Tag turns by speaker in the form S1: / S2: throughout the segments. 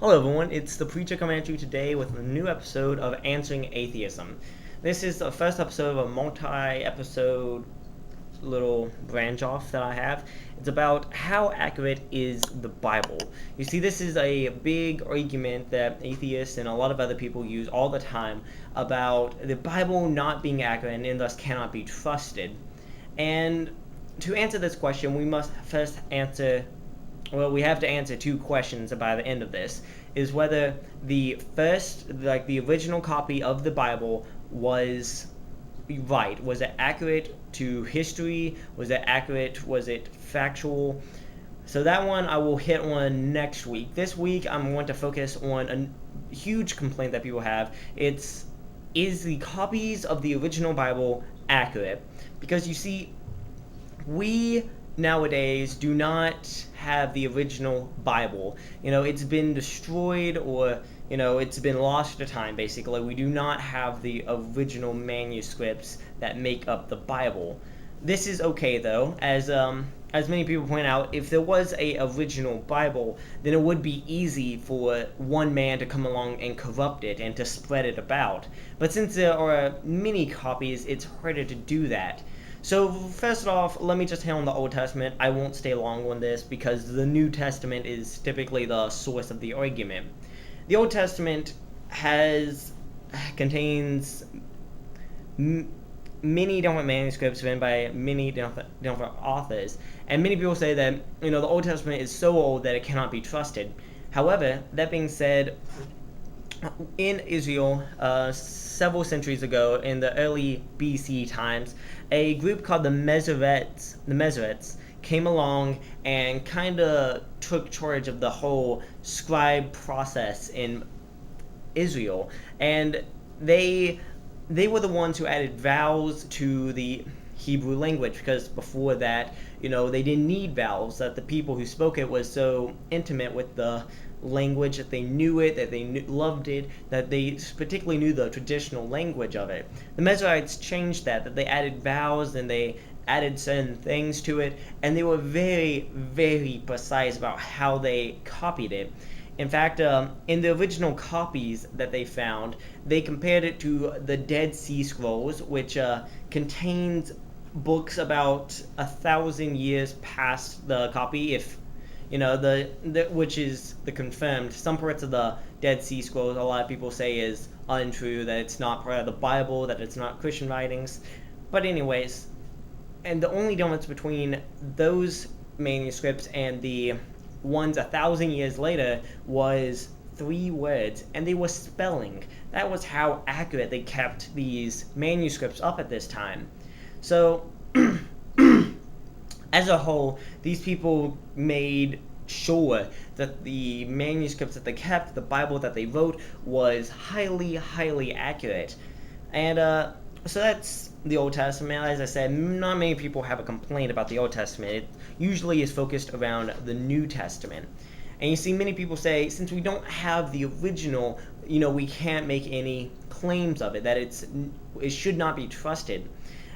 S1: Hello, everyone. It's the preacher coming at you today with a new episode of Answering Atheism. This is the first episode of a multi-episode little branch off that I have. It's about how accurate is the Bible. You see, this is a big argument that atheists and a lot of other people use all the time about the Bible not being accurate and thus cannot be trusted. And to answer this question, we must first answer we have to answer two questions by the end of this, is whether the first, like the original copy of the Bible was right. Was it accurate to history? Was it accurate? Was it factual? So that one I will hit on next week. This week I'm going to focus on a huge complaint that people have. Is the copies of the original Bible accurate? Because you see, we nowadays do not have the original Bible. It's been destroyed, or it's been lost to time. Basically, we do not have the original manuscripts that make up the Bible. This is okay though, as many people point out, if there was a original Bible, then it would be easy for one man to come along and corrupt it and to spread it about. But since there are many copies, it's harder to do that. So first off, let me just hit on the Old Testament. I won't stay long on this because the New Testament is typically the source of the argument. The Old Testament contains many different manuscripts written by many different authors, and many people say that the Old Testament is so old that it cannot be trusted. However, that being said, in Israel, several centuries ago, in the early BC times, a group called the Masoretes came along and kind of took charge of the whole scribe process in Israel, and they were the ones who added vowels to the Hebrew language, because before that, they didn't need vowels. That the people who spoke it was so intimate with the language that they knew it, that they loved it, that they particularly knew the traditional language of it. The Masoretes changed that they added vowels and they added certain things to it, and they were very, very precise about how they copied it. In fact, in the original copies that they found, they compared it to the Dead Sea Scrolls, which contains books about 1,000 years past the copy, if which is the confirmed. Some parts of the Dead Sea Scrolls, a lot of people say is untrue, that it's not part of the Bible, that it's not Christian writings. But anyways, and the only difference between those manuscripts and the ones 1,000 years later was 3 words, and they were spelling. That was how accurate they kept these manuscripts up at this time. So as a whole, these people made sure that the manuscripts that they kept, the Bible that they wrote, was highly, highly accurate. And so that's the Old Testament. As I said, not many people have a complaint about the Old Testament. It usually is focused around the New Testament. And you see many people say, since we don't have the original, we can't make any claims of it, that it should not be trusted.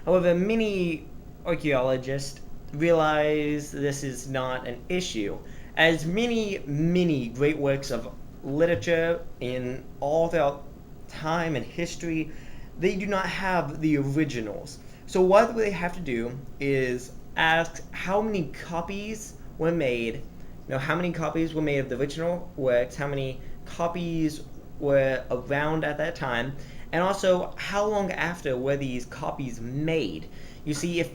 S1: However, many archaeologists realize this is not an issue, as many, many great works of literature in all throughout time and history, they do not have the originals. So what they have to do is ask how many copies were made, how many copies were made of the original works, how many copies were around at that time, and also how long after were these copies made. You see, if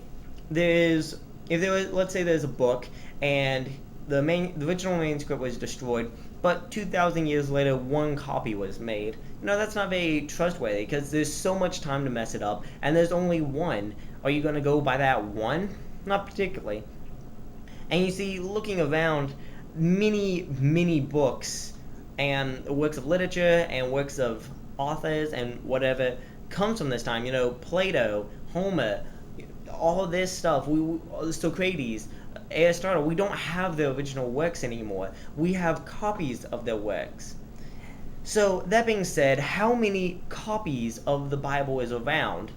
S1: let's say there's a book and the original manuscript was destroyed, but 2,000 years later one copy was made, that's not very trustworthy, because there's so much time to mess it up, and there's only one. Are you going to go by that one? Not particularly. And you see, looking around, many, many books and works of literature and works of authors and whatever comes from this time. Plato, Homer, all of this stuff, Socrates, Aristotle, we don't have their original works anymore. We have copies of their works. So, that being said, how many copies of the Bible is around?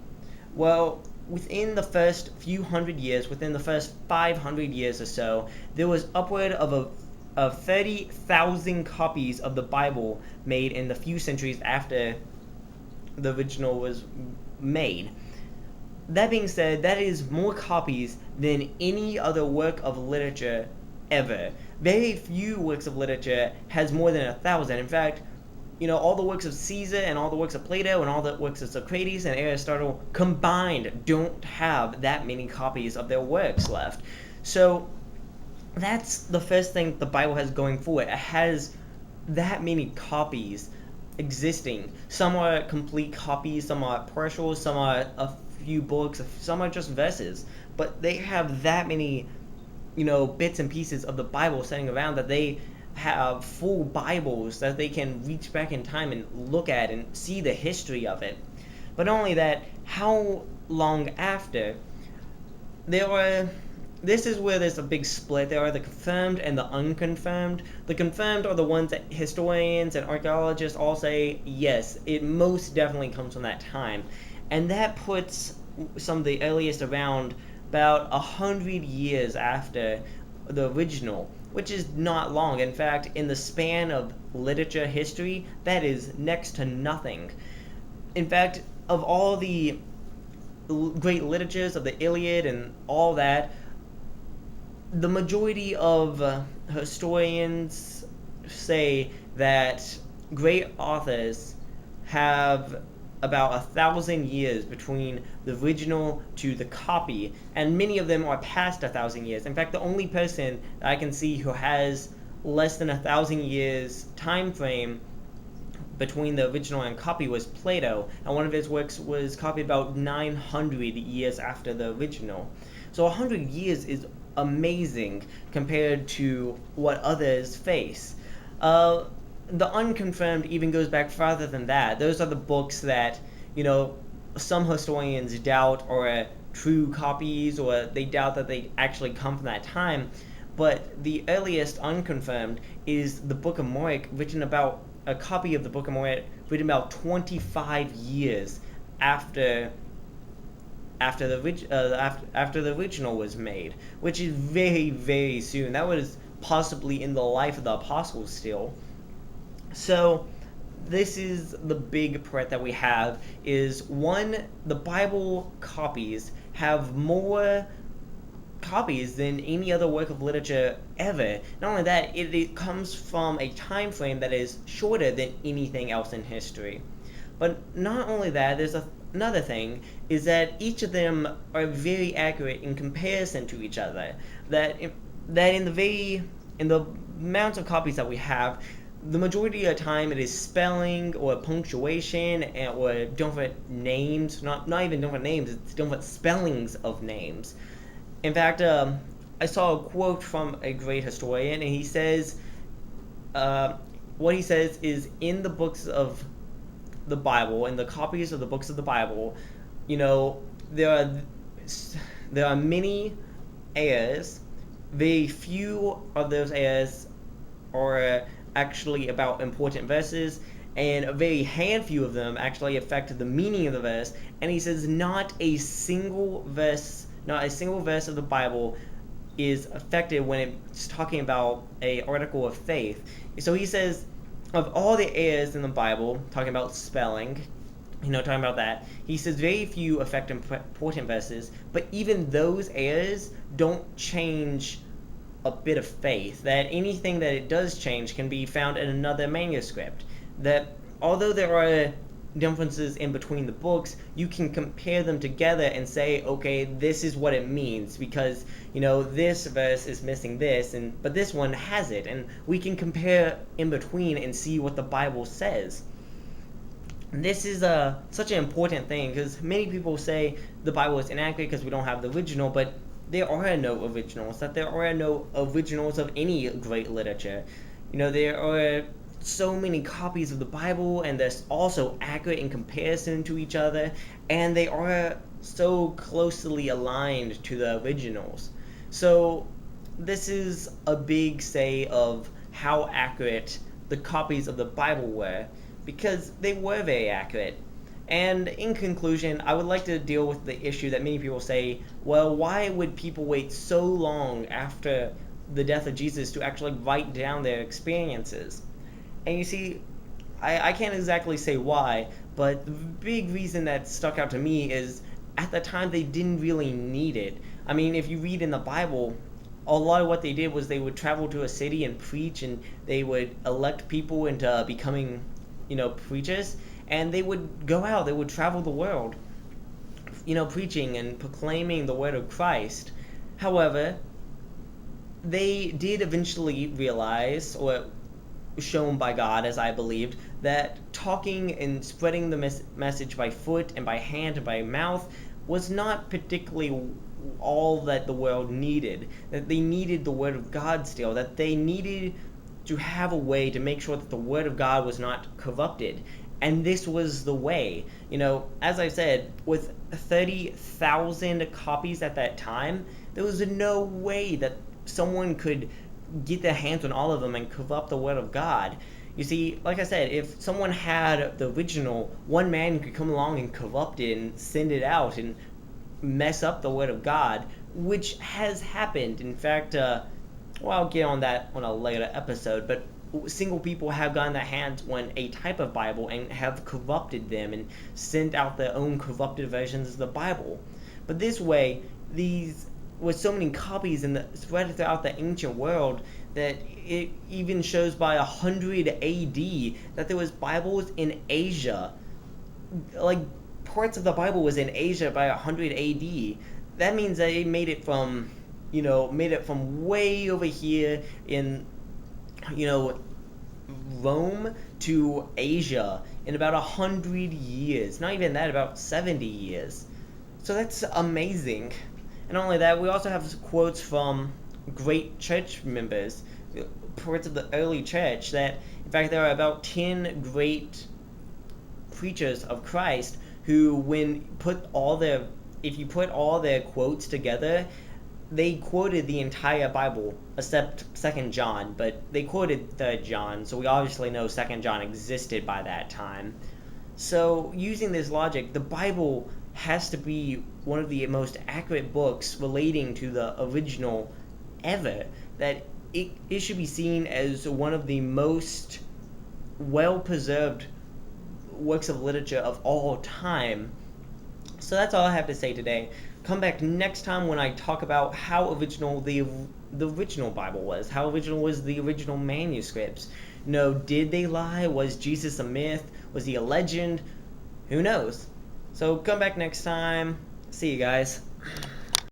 S1: Well, within the first few hundred years, within the first 500 years or so, there was upward of of 30,000 copies of the Bible made in the few centuries after the original was made. That being said, that is more copies than any other work of literature ever. Very few works of literature has more than 1,000. In fact, all the works of Caesar and all the works of Plato and all the works of Socrates and Aristotle combined don't have that many copies of their works left. So that's the first thing the Bible has going for it. It has that many copies existing. Some are complete copies, some are partial, some are a few books, some are just verses. But they have that many, bits and pieces of the Bible sitting around that they have full Bibles that they can reach back in time and look at and see the history of it. But not only that, how long after? This is where there's a big split. There are the confirmed and the unconfirmed. The confirmed are the ones that historians and archaeologists all say, yes, it most definitely comes from that time. And that puts some of the earliest around about 100 years after the original, which is not long. In fact, in the span of literature history, that is next to nothing. In fact, of all the great literatures of the Iliad and all that, the majority of historians say that great authors have about 1,000 years between the original to the copy, and many of them are past 1,000 years. In fact, the only person that I can see who has less than 1,000 years time frame between the original and copy was Plato, and one of his works was copied about 900 years after the original. So 100 years is amazing compared to what others face. The unconfirmed even goes back farther than that. Those are the books that, some historians doubt are true copies, or they doubt that they actually come from that time. But the earliest unconfirmed is the Book of Mark, a copy of the Book of Mark written about 25 years after the original was made, which is very, very soon. That was possibly in the life of the apostles still. So this is the big part that we have is, one, the Bible copies have more copies than any other work of literature ever. Not only that, it comes from a time frame that is shorter than anything else in history. But not only that, there's another thing, is that each of them are very accurate in comparison to each other. That in the amount of copies that we have, the majority of the time it is spelling or punctuation or different names, not even different names, it's different spellings of names. In fact, I saw a quote from a great historian, and he says, what he says is, in the books of the Bible, in the copies of the books of the Bible, there are many errors. Very few of those errors are actually about important verses, and a very few of them actually affect the meaning of the verse. And he says not a single verse of the Bible is affected when it's talking about a article of faith. So he says, of all the errors in the Bible, talking about spelling, talking about that, he says very few affect important verses, but even those errors don't change a bit of faith. That anything that it does change can be found in another manuscript. That although there are differences in between the books, you can compare them together and say, okay, this is what it means, because this verse is missing this, but this one has it, and we can compare in between and see what the Bible says. This is such an important thing, because many people say the Bible is inaccurate because we don't have the original, but there are no originals. That there are no originals of any great literature. There are so many copies of the Bible, and they're also accurate in comparison to each other, and they are so closely aligned to the originals. So this is a big say of how accurate the copies of the Bible were, because they were very accurate. And in conclusion, I would like to deal with the issue that many people say, well, why would people wait so long after the death of Jesus to actually write down their experiences. And you see, I can't exactly say why, but the big reason that stuck out to me is at the time they didn't really need it. I mean, if you read in the Bible, a lot of what they did was they would travel to a city and preach, and they would elect people into becoming, preachers, and they would go out, they would travel the world, preaching and proclaiming the word of Christ. However, they did eventually realize, or shown by God, as I believed, that talking and spreading the message by foot and by hand and by mouth was not particularly all that the world needed. That they needed the Word of God still, that they needed to have a way to make sure that the Word of God was not corrupted. And this was the way. As I said, with 30,000 copies at that time, there was no way that someone could get their hands on all of them and corrupt the Word of God. You see, like I said, if someone had the original, one man could come along and corrupt it and send it out and mess up the Word of God, which has happened. In fact, I'll get on that on a later episode, but single people have gotten their hands on a type of Bible and have corrupted them and sent out their own corrupted versions of the Bible. But this way, these with so many copies and spread throughout the ancient world, that it even shows by 100 AD that there was Bibles in Asia. Like, parts of the Bible was in Asia by 100 AD. That means that it made it from way over here in, Rome to Asia in about 100 years. Not even that, about 70 years. So that's amazing. And not only that, we also have quotes from great church members, parts of the early church, that in fact there are about 10 great preachers of Christ who, if you put all their quotes together, they quoted the entire Bible except 2 John, but they quoted 3 John, so we obviously know 2 John existed by that time. So using this logic, the Bible has to be one of the most accurate books relating to the original ever, that it should be seen as one of the most well-preserved works of literature of all time. So that's all I have to say today. Come back next time when I talk about how original the original Bible was, how original was the original manuscripts. Did they lie? Was Jesus a myth? Was he a legend? Who knows? So come back next time. See you guys.